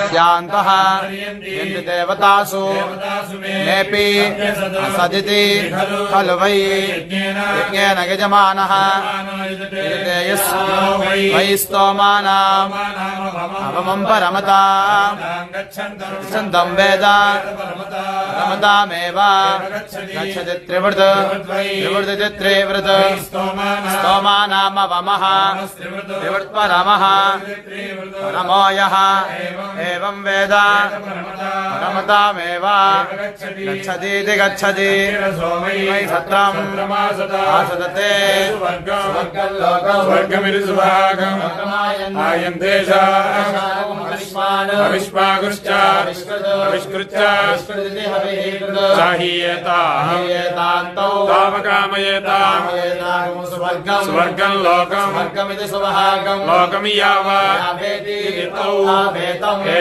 स्यान्तः यन्ति देवतासु नेऽपि सदिति खलु वै यज्ञेन यजमानः वै स्तोमानाम् अवमम् परमताम् गच्छन्तं वेद परमतामेव गच्छति त्रिवृत् त्रिवृत् स्तोमानामवमः त्रिवृत्परमः परमो यः एवं वेद परमतामेव गच्छतीति गच्छति वै सत्रम् आसदते स्वर्गमिति सुभागम् अविष्पाकुश्च अविष्कृत्य चाहीयेतान्तौ तावकामयेताम् स्वर्गम् लोकमिति सुभागम् लोकमियावेति